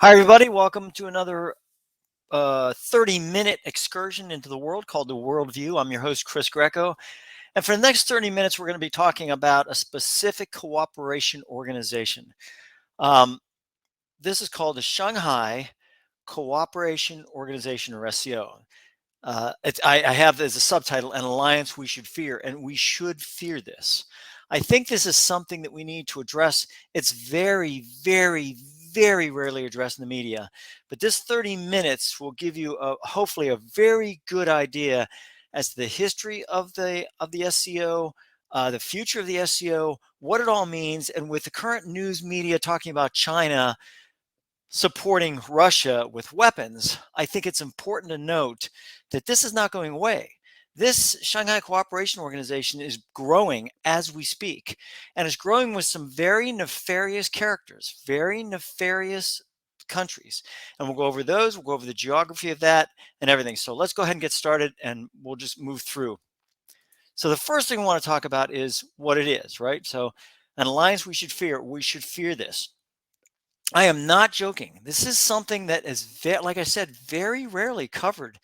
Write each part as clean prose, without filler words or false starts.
Hi, everybody. Welcome to another 30-minute excursion into the world called the Worldview. I'm your host, Chris Greco. And for the next 30 minutes, we're going to be talking about a specific cooperation organization. Um, this is called the Shanghai Cooperation Organization, or SCO. I have as a subtitle, An Alliance We Should Fear, and we should fear this. I think this is something that we need to address. It's very rarely addressed in the media, but this 30 minutes will give you hopefully a very good idea as to the history of the SCO, the future of the SCO, what it all means, and with the current news media talking about China supporting Russia with weapons, I think it's important to note that this is not going away. This Shanghai Cooperation Organization is growing as we speak, and is growing with some very nefarious characters, very nefarious countries. And we'll go over those, we'll go over the geography of that and everything. So let's go ahead and get started, and we'll just move through. So the first thing we want to talk about is what it is, right? So an alliance we should fear this. I am not joking. This is something that is, like I said, very rarely covered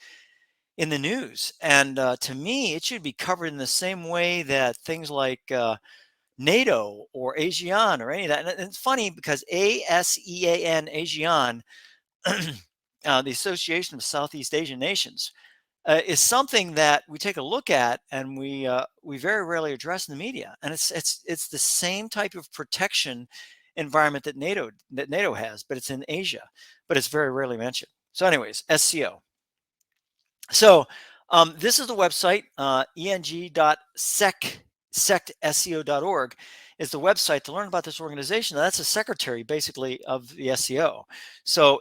in the news. And to me, it should be covered in the same way that things like NATO or ASEAN or any of that. And it's funny because ASEAN, ASEAN, the Association of Southeast Asian Nations, is something that we take a look at and we very rarely address in the media. And it's the same type of protection environment that NATO has, but it's in Asia, but it's very rarely mentioned. So, anyways, SCO. So this is the website, eng.sectsco.org is the website to learn about this organization. Now, that's a secretary, basically, of the SCO. So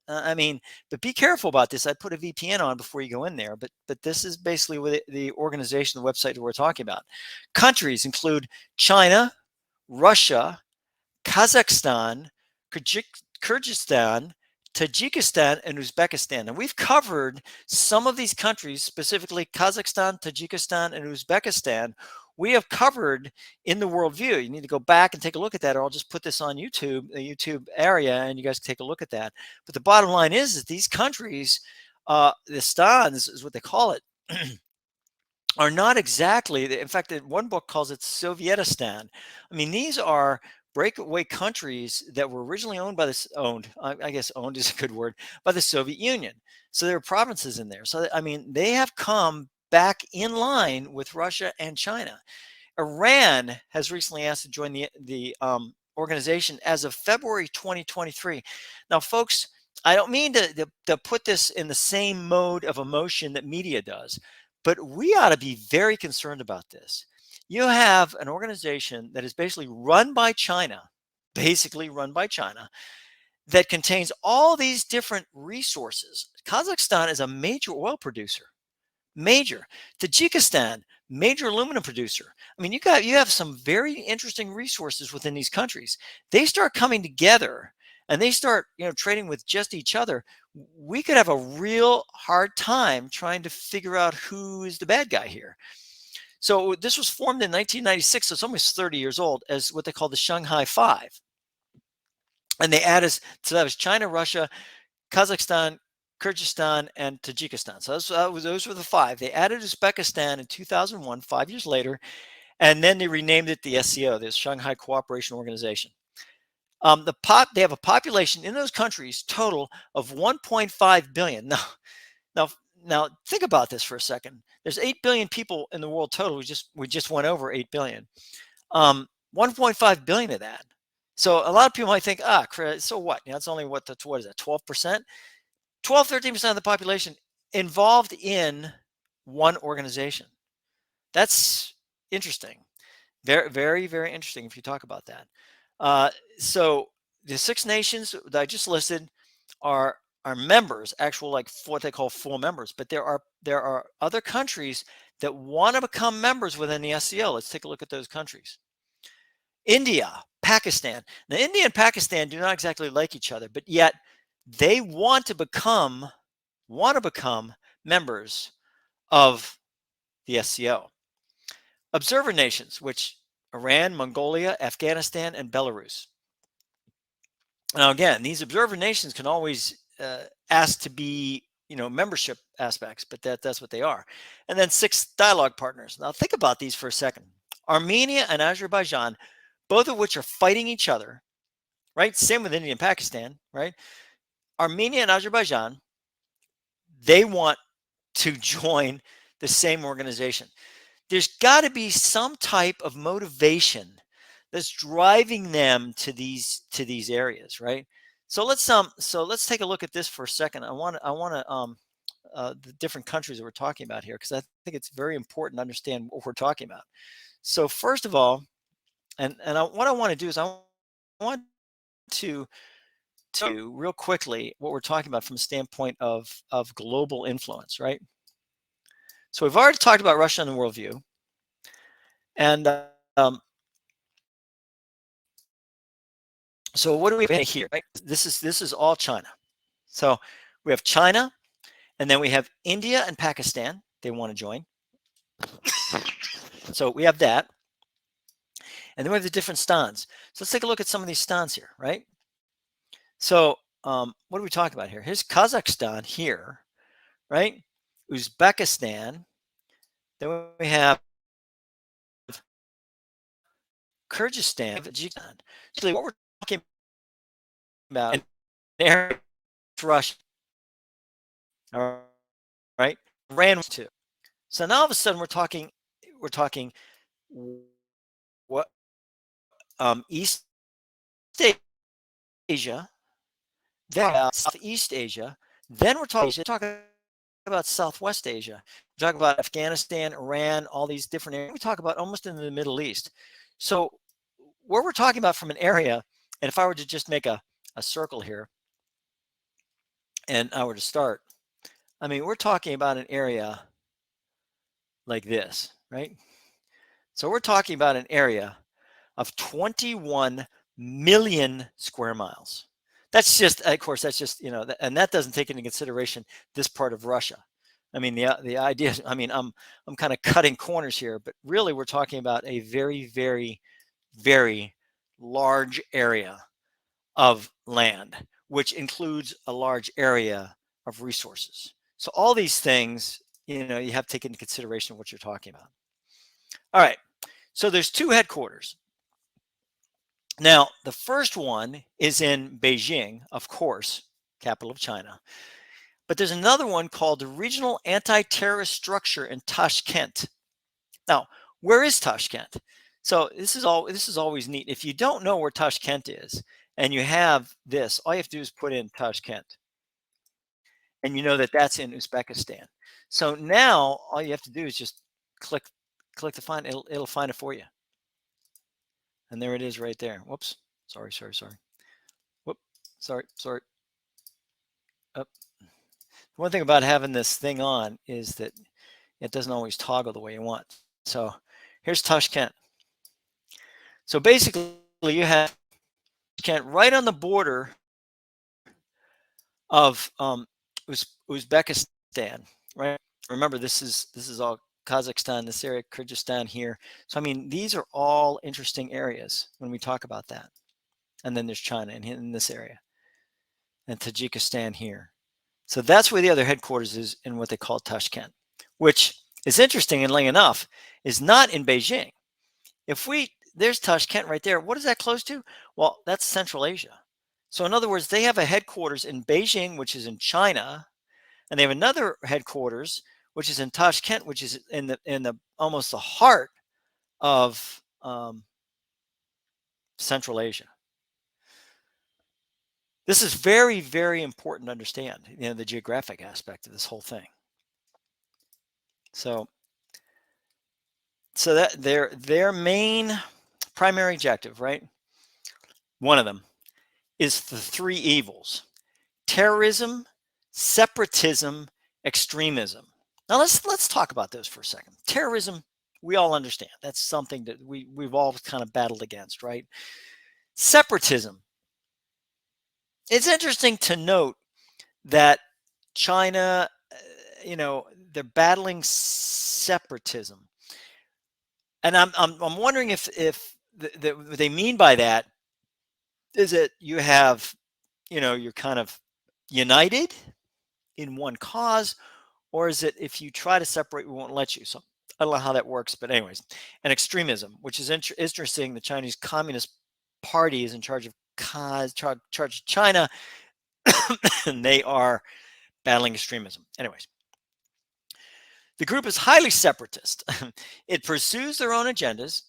I mean, but be careful about this. I put a VPN on before you go in there, but this is basically what the organization, the website that we're talking about. Countries include China, Russia, Kazakhstan, Kyrgyzstan, Tajikistan, and Uzbekistan. And we've covered some of these countries, specifically Kazakhstan, Tajikistan, and Uzbekistan. We have covered in the worldview. You need to go back and take a look at that, or I'll just put this on YouTube, the YouTube area, and you guys can take a look at that. But the bottom line is these countries, the stans is what they call it, are not exactly, in fact, one book calls it Sovietistan. I mean, these are breakaway countries that were originally owned by I guess owned is a good word, by the Soviet Union. So there are provinces in there. So, I mean, they have come back in line with Russia and China. Iran has recently asked to join the organization as of February 2023. Now, folks, I don't mean to put this in the same mode of emotion that media does, but we ought to be very concerned about this. You have an organization that is basically run by China, that contains all these different resources. Kazakhstan is a major oil producer. Major. Tajikistan, major aluminum producer. I mean, you have some very interesting resources within these countries. They start coming together and they start, trading with just each other. We could have a real hard time trying to figure out who is the bad guy here. So this was formed in 1996, so it's almost 30 years old, as what they call the Shanghai Five. And they added, so that was China, Russia, Kazakhstan, Kyrgyzstan, and Tajikistan. So those were the five. They added Uzbekistan in 2001, 5 years later, and then they renamed it the SCO, the Shanghai Cooperation Organization. They have a population in those countries total of 1.5 billion. Now, think about this for a second. There's 8 billion people in the world total. We just went over 8 billion. 1.5 billion of that. So a lot of people might think, so what? It's only what is that? 12%. 12, 13% of the population involved in one organization. That's interesting. Very very interesting if you talk about that. So the 6 nations that I just listed are members, actual, like what they call full members, but there are other countries that want to become members within the SCO. Let's take a look at those countries. India, Pakistan. Now, India and Pakistan do not exactly like each other, but yet they want to become members of the SCO. Observer nations, which Iran, Mongolia, Afghanistan, and Belarus. Now, again, these observer nations can always ask to be, membership aspects, but that's what they are. And then 6 dialogue partners. Now, think about these for a second. Armenia and Azerbaijan, both of which are fighting each other, right? Same with India and Pakistan, right? Armenia and Azerbaijan, they want to join the same organization. There's got to be some type of motivation that's driving them to these areas, right? So let's take a look at this for a second. I want to the different countries that we're talking about here, because I think it's very important to understand what we're talking about. So first of all, what I want to do is I want to tell you real quickly what we're talking about from a standpoint of global influence, right? So we've already talked about Russia and the worldview, and so what do we have here? Right? This is all China. So we have China, and then we have India and Pakistan. They want to join. So we have that, and then we have the different stans. So let's take a look at some of these stans here, right? So what are we talking about here? Here's Kazakhstan here, right? Uzbekistan. Then we have Kyrgyzstan, Tajikistan. So what we're talking about in area Russia, all right? Ran to. So now all of a sudden we're talking what East Asia, then Southeast Asia, then we're talking about Southwest Asia. We talk about Afghanistan, Iran, all these different areas. We talk about almost in the Middle East. So where we're talking about from an area, and if I were to just make a circle here, and I were to start, I mean, we're talking about an area like this, right? So we're talking about an area of 21 million square miles. That's just, of course, that's just, and that doesn't take into consideration this part of Russia. I mean, the idea is, I mean, I'm kind of cutting corners here, but really we're talking about a very, very, very large area of land, which includes a large area of resources. So all these things, you have to take into consideration what you're talking about. All right. So there's 2 headquarters. Now, the first one is in Beijing, of course, capital of China. But there's another one called the Regional Anti-Terrorist Structure in Tashkent. Now, where is Tashkent? So this is always neat. If you don't know where Tashkent is, and you have this, all you have to do is put in Tashkent, and you know that that's in Uzbekistan. So now all you have to do is just click to find it. It'll find it for you. And there it is right there. Whoops. Sorry. Whoop. Sorry. Up. One thing about having this thing on is that it doesn't always toggle the way you want. So here's Tashkent. So basically you have Tashkent right on the border of Uzbekistan, right? Remember, this is all Kazakhstan, this area, Kyrgyzstan here. So I mean, these are all interesting areas when we talk about that. And then there's China in this area, and Tajikistan here. So that's where the other headquarters is, in what they call Tashkent, which is interesting, and enough, is not in Beijing. There's Tashkent right there. What is that close to? Well, that's Central Asia. So in other words, they have a headquarters in Beijing, which is in China, and they have another headquarters, which is in Tashkent, which is in the almost the heart of Central Asia. This is very, very important to understand, the geographic aspect of this whole thing. So that their main primary objective, right? One of them is the 3 evils: terrorism, separatism, extremism. Now let's talk about those for a second. Terrorism, we all understand. That's something that we've all kind of battled against, right? Separatism. It's interesting to note that China, they're battling separatism, and I'm wondering if what they mean by that is that you have you're kind of united in one cause, or is it if you try to separate, we won't let you? So I don't know how that works, but anyways, and extremism, which is interesting. The Chinese Communist Party is in charge of charge of China, and they are battling extremism. Anyways, the group is highly separatist. It pursues their own agendas,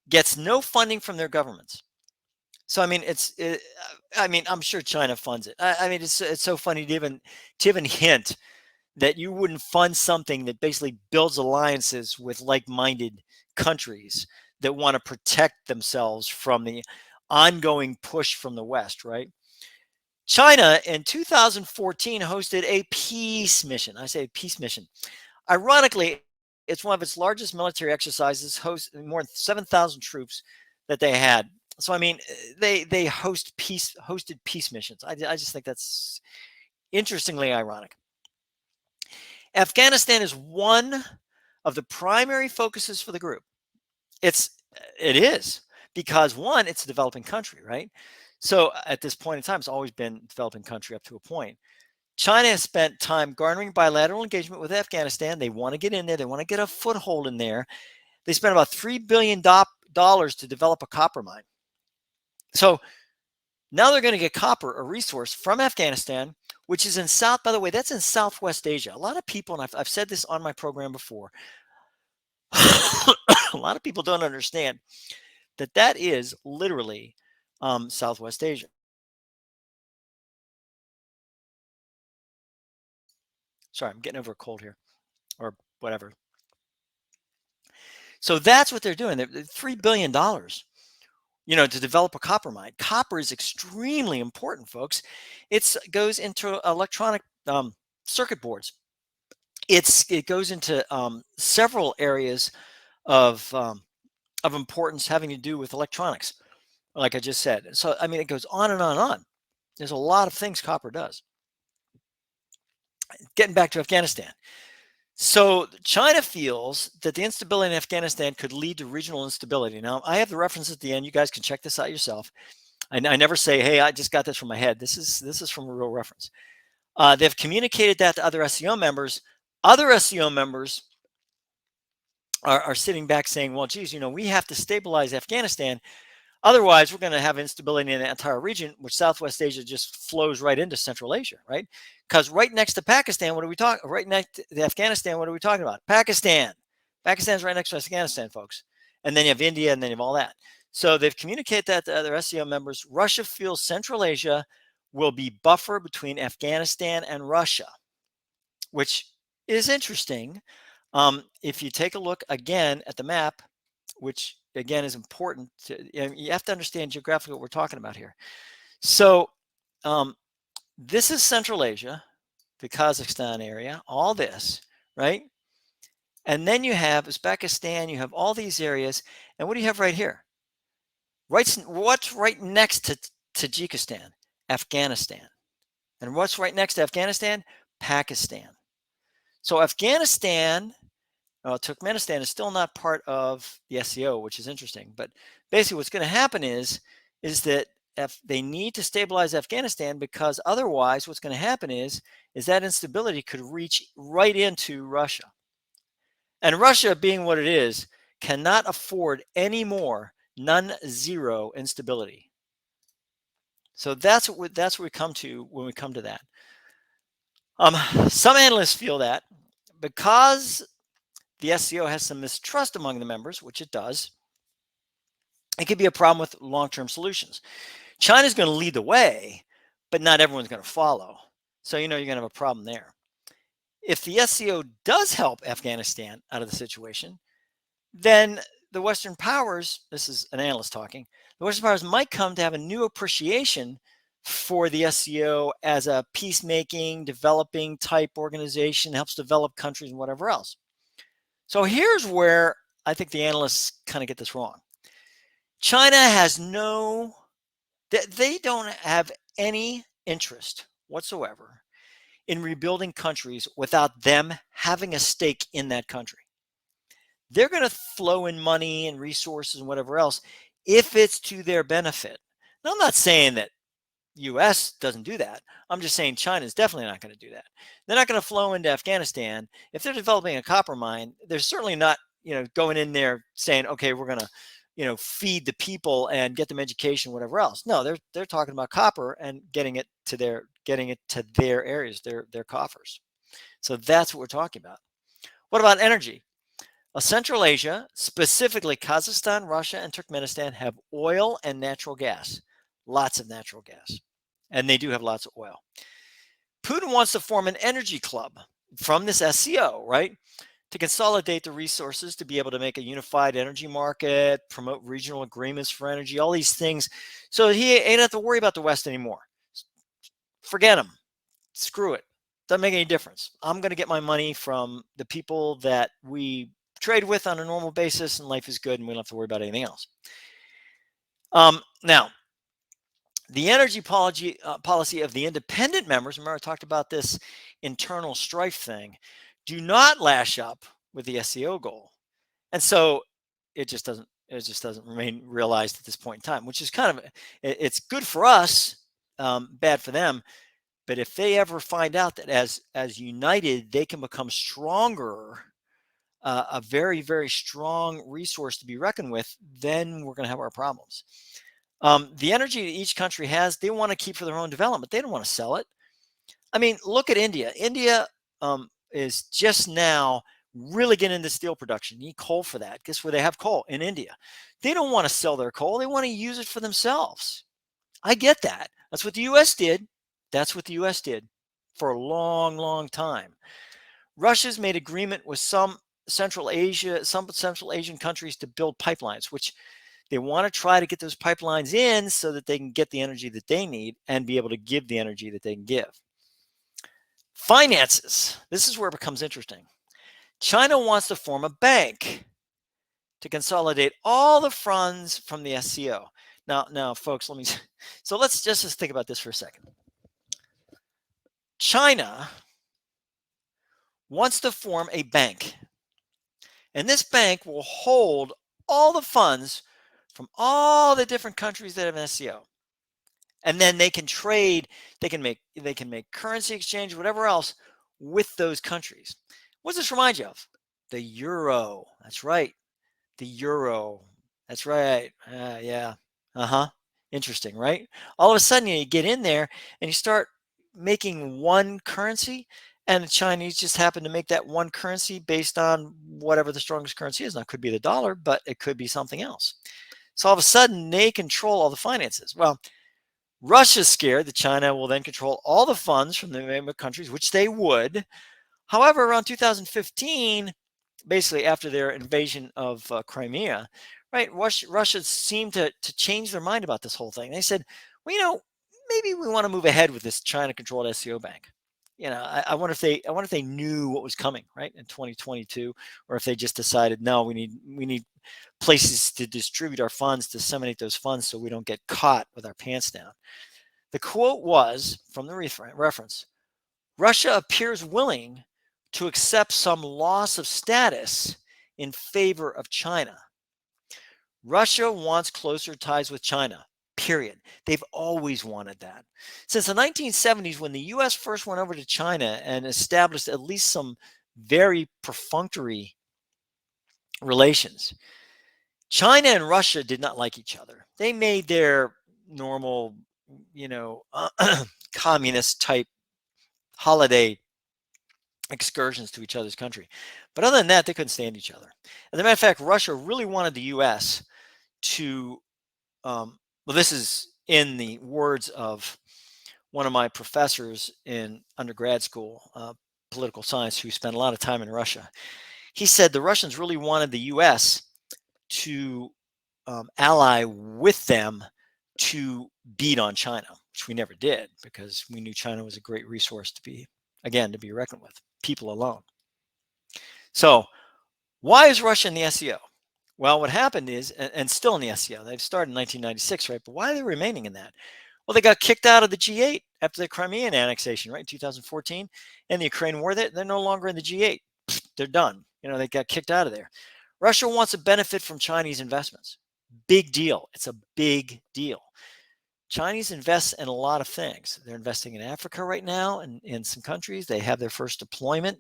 gets no funding from their governments. So I mean, I mean, I'm sure China funds it. I mean, it's so funny to even hint that you wouldn't fund something that basically builds alliances with like-minded countries that want to protect themselves from the ongoing push from the West, right? China in 2014 hosted a peace mission. I say peace mission. Ironically, it's one of its largest military exercises, host more than 7,000 troops that they had. So I mean, they hosted peace missions. I just think that's interestingly ironic. Afghanistan is one of the primary focuses for the group. It is because one, it's a developing country, right? So at this point in time, it's always been a developing country up to a point. China has spent time garnering bilateral engagement with Afghanistan. They want to get in there. They want to get a foothold in there. They spent about $3 billion to develop a copper mine. So now they're going to get copper, a resource from Afghanistan, which is in by the way, that's in Southwest Asia. A lot of people, and I've said this on my program before, a lot of people don't understand that is literally Southwest Asia. Sorry, I'm getting over a cold here or whatever. So that's what they're doing. They're $3 billion, to develop a copper mine. Copper is extremely important, folks. It goes into electronic circuit boards. It goes into several areas of importance having to do with electronics, like I just said. So I mean, it goes on and on and on. There's a lot of things copper does. Getting back to Afghanistan. So China feels that the instability in Afghanistan could lead to regional instability. Now, I have the reference at the end. You guys can check this out yourself. I never say, "Hey, I just got this from my head." This is from a real reference. They've communicated that to other SCO members. Other SCO members are sitting back saying, "Well, geez, we have to stabilize Afghanistan. Otherwise, we're going to have instability in the entire region, which Southwest Asia just flows right into Central Asia, right? Because right next to Pakistan, what are we talking? Right next to Afghanistan, what are we talking about? Pakistan. Pakistan's right next to Afghanistan, folks. And then you have India, and then you have all that. So they've communicated that to other SCO members. Russia feels Central Asia will be buffer between Afghanistan and Russia, which is interesting. If you take a look again at the map, which again is important you have to understand geographically what we're talking about here. So this is Central Asia, the Kazakhstan area, all this, right? And then you have Uzbekistan, you have all these areas. And what do you have right here? What's right next to Tajikistan? Afghanistan. And what's right next to Afghanistan? Pakistan. So Afghanistan, Turkmenistan is still not part of the SCO, which is interesting. But basically what's going to happen is that if they need to stabilize Afghanistan, because otherwise what's going to happen is that instability could reach right into Russia. And Russia, being what it is, cannot afford any more non-zero instability. So that's what we come to when we come to that. Some analysts feel that because the SCO has some mistrust among the members, which it does, it could be a problem with long-term solutions. China's going to lead the way, but not everyone's going to follow. So, you're going to have a problem there. If the SCO does help Afghanistan out of the situation, then the Western powers, this is an analyst talking, the Western powers might come to have a new appreciation for the SCO as a peacemaking, developing type organization, helps develop countries and whatever else. So here's where I think the analysts kind of get this wrong. China has they don't have any interest whatsoever in rebuilding countries without them having a stake in that country. They're going to flow in money and resources and whatever else if it's to their benefit. Now, I'm not saying that U.S. doesn't do that. I'm just saying China is definitely not going to do that. They're not going to flow into Afghanistan. If they're developing a copper mine, they're certainly not, going in there saying, okay, we're going to, feed the people and get them education, whatever else. No, they're talking about copper and getting it to their areas, their coffers. So that's what we're talking about. What about energy? Well, Central Asia, specifically Kazakhstan, Russia, and Turkmenistan, have oil and natural gas. Lots of natural gas. And they do have lots of oil. Putin wants to form an energy club from this SCO, right? To consolidate the resources to be able to make a unified energy market, promote regional agreements for energy, all these things. So he ain't have to worry about the West anymore. Forget him. Screw it. Doesn't make any difference. I'm going to get my money from the people that we trade with on a normal basis, and life is good, and we don't have to worry about anything else. Now, the energy policy of the independent members, remember I talked about this internal strife thing, do not lash up with the SCO goal. And so it just doesn't remain realized at this point in time, which is kind of, it's good for us, bad for them. But if they ever find out that as united, they can become stronger, a very, very strong resource to be reckoned with, then we're going to have our problems. The energy that each country has, they want to keep for their own development. They don't want to sell it. I mean, look at India. India is just now really getting into steel production. You need coal for that. Guess where they have coal? In India. They don't want to sell their coal. They want to use it for themselves. I get that. That's what the U.S. did. That's what the U.S. did for a long, long time. Russia's made agreement with some Central Asian countries to build pipelines, which they want to try to get those pipelines in so that they can get the energy that they need and be able to give the energy that they can give. Finances. This is where it becomes interesting. China wants to form a bank to consolidate all the funds from the SCO. Now, folks, let's just think about this for a second. China wants to form a bank, and this bank will hold all the funds from all the different countries that have an SCO. And then they can trade, they can make currency exchange, whatever else, with those countries. What does this remind you of? The euro. That's right. The euro. That's right. Yeah. Interesting, right? All of a sudden, you get in there and you start making one currency, and the Chinese just happen to make that one currency based on whatever the strongest currency is. Now, it could be the dollar, but it could be something else. So all of a sudden, they control all the finances. Well, Russia's scared that China will then control all the funds from the member countries, which they would. However, around 2015, basically after their invasion of Crimea, right, Russia seemed to change their mind about this whole thing. They said, well, maybe we want to move ahead with this China-controlled SCO bank. I wonder if they knew what was coming, right, in 2022, or if they just decided, no, we need places to distribute our funds, disseminate those funds, so we don't get caught with our pants down. The quote was from the reference: Russia appears willing to accept some loss of status in favor of China. Russia wants closer ties with China, period. They've always wanted that. Since the 1970s, when the U.S. first went over to China and established at least some very perfunctory relations, China and Russia did not like each other. They made their normal, communist type holiday excursions to each other's country. But other than that, they couldn't stand each other. As a matter of fact, Russia really wanted the U.S. to, this is in the words of one of my professors in undergrad school, political science, who spent a lot of time in Russia. He said the Russians really wanted the U.S. to ally with them to beat on China, which we never did because we knew China was a great resource to be reckoned with, people alone. So why is Russia in the SCO? Well, what happened is, and still in the SCO, they've started in 1996, right? But why are they remaining in that? Well, they got kicked out of the G8 after the Crimean annexation, right, in 2014, and the Ukraine war. They're no longer in the G8. They're done. They got kicked out of there. Russia wants to benefit from Chinese investments. Big deal. It's a big deal. Chinese invest in a lot of things. They're investing in Africa right now and in some countries. They have their first deployment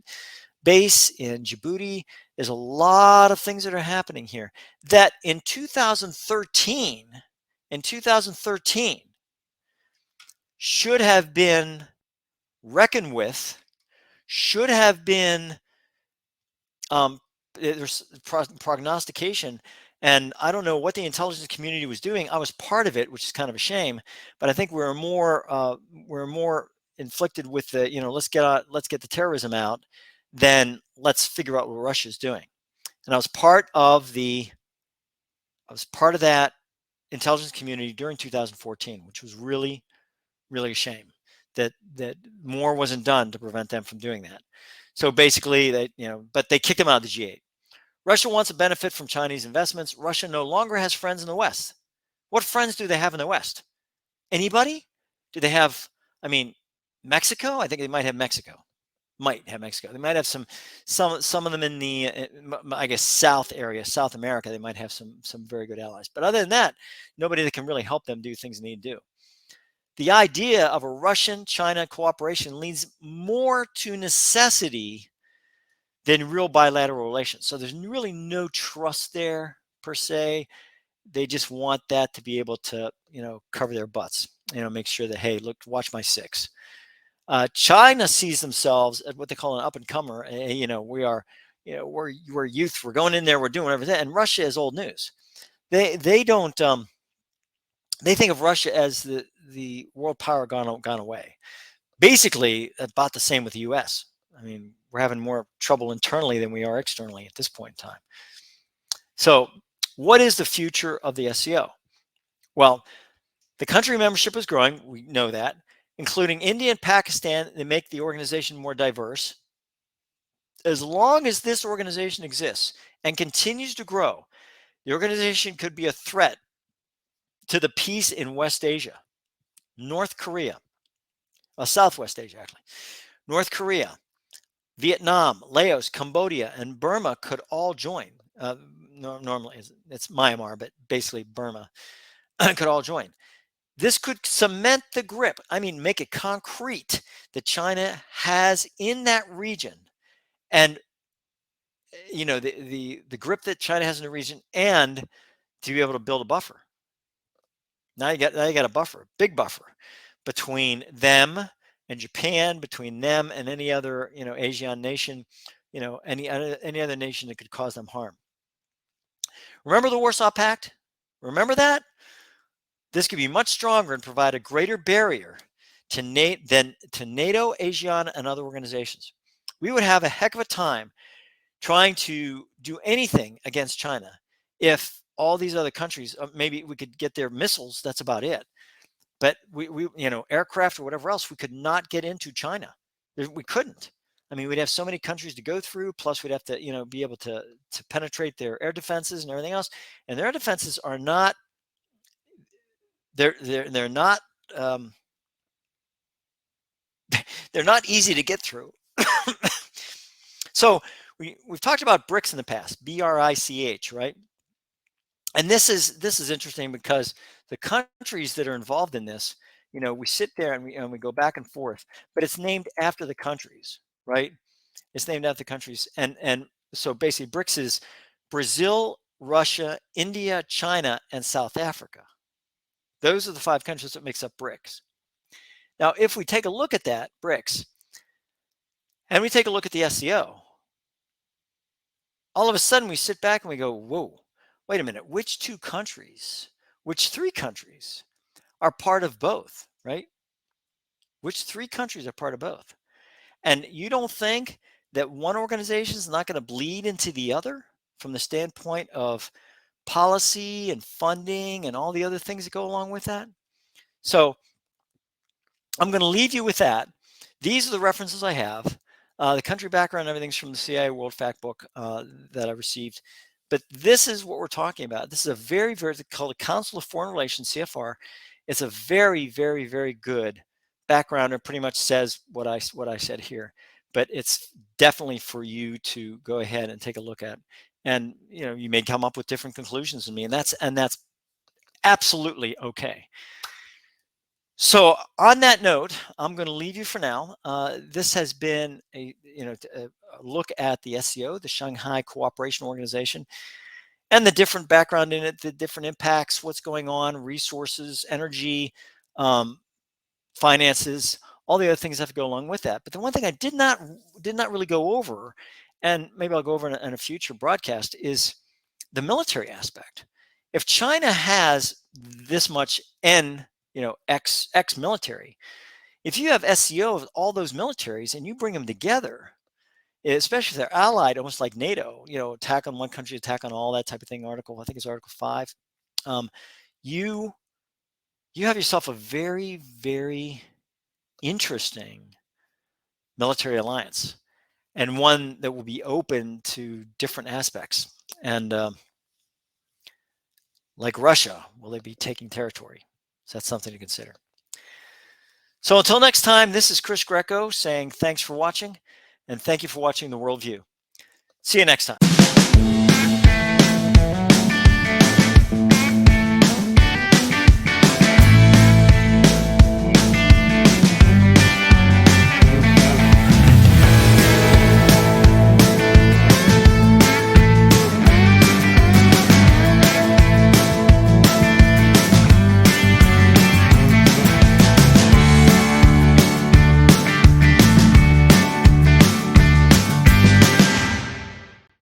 base in Djibouti. There's a lot of things that are happening here that in 2013 should have been reckoned with, should have been there's prognostication, and I don't know what the intelligence community was doing. I was part of it, which is kind of a shame, but I think we're more inflicted with the, let's get the terrorism out, than let's figure out what Russia's doing. And I was part of that intelligence community during 2014, which was really, really a shame that more wasn't done to prevent them from doing that. So basically, but they kicked them out of the G8. Russia wants to benefit from Chinese investments. Russia no longer has friends in the West. What friends do they have in the West? Anybody? Do they have, I mean, Mexico? I think they might have Mexico. They might have some of them in the, I guess, South area, South America. They might have some very good allies. But other than that, nobody that can really help them do things they need to do. The idea of a Russian-China cooperation leads more to necessity than real bilateral relations. So there's really no trust there per se. They just want that to be able to, cover their butts, make sure that, hey, look, watch my six. China sees themselves as what they call an up and comer. We are, we're youth. We're going in there. We're doing everything. And Russia is old news. They don't. They think of Russia as the world power gone away. Basically, about the same with the U.S. I mean, we're having more trouble internally than we are externally at this point in time. So, what is the future of the SCO? Well, the country membership is growing. We know that, including India and Pakistan. They make the organization more diverse. As long as this organization exists and continues to grow, the organization could be a threat to the peace in West Asia, North Korea, Southwest Asia, actually. North Korea, Vietnam, Laos, Cambodia, and Burma could all join. Normally, it's Myanmar, but basically Burma could all join. This could cement the grip, make it concrete, that China has in that region. And, the grip that China has in the region, and to be able to build a buffer. Now you got a buffer, big buffer, between them and Japan, between them and any other, ASEAN nation, any other nation that could cause them harm. Remember the Warsaw Pact? Remember that? This could be much stronger and provide a greater barrier to NATO, ASEAN, and other organizations. We would have a heck of a time trying to do anything against China if all these other countries, maybe we could get their missiles. That's about it. But we aircraft or whatever else, we could not get into China. We couldn't. We'd have so many countries to go through. Plus, we'd have to, be able to penetrate their air defenses and everything else. And their air defenses are not. They're not. They're not easy to get through. So we've talked about BRICS in the past. BRICH, right? And this is interesting because the countries that are involved in this, we sit there and we go back and forth, but it's named after the countries, right? It's named after the countries, and so basically BRICS is Brazil, Russia, India, China, and South Africa. Those are the 5 countries that makes up BRICS. Now, if we take a look at that BRICS, and we take a look at the SCO, all of a sudden we sit back and we go, whoa. Wait a minute, which 3 countries are part of both, right? Which 3 countries are part of both? And you don't think that one organization is not going to bleed into the other from the standpoint of policy and funding and all the other things that go along with that? So I'm going to leave you with that. These are the references I have. The country background, everything's from the CIA World Fact Book that I received. But this is what we're talking about. This is a very, very, called the Council of Foreign Relations, CFR. It's a very, very, very good background. It pretty much says what I said here. But it's definitely for you to go ahead and take a look at. And you may come up with different conclusions than me, and that's absolutely okay. So on that note, I'm going to leave you for now. This has been a look at the SCO, the Shanghai Cooperation Organization, and the different background in it, the different impacts, what's going on, resources, energy, um, finances, all the other things that have to go along with that. But the one thing I did not really go over, and maybe I'll go over in a future broadcast, is the military aspect. If China has this much X military, if you have SCO of all those militaries and you bring them together, especially if they're allied, almost like NATO, attack on one country, attack on all, that type of thing. I think it's Article 5. Um, you you have yourself a very, very interesting military alliance, and one that will be open to different aspects. And like Russia, will they be taking territory? So that's something to consider. So until next time, this is Chris Greco saying thanks for watching, and thank you for watching The Worldview. See you next time.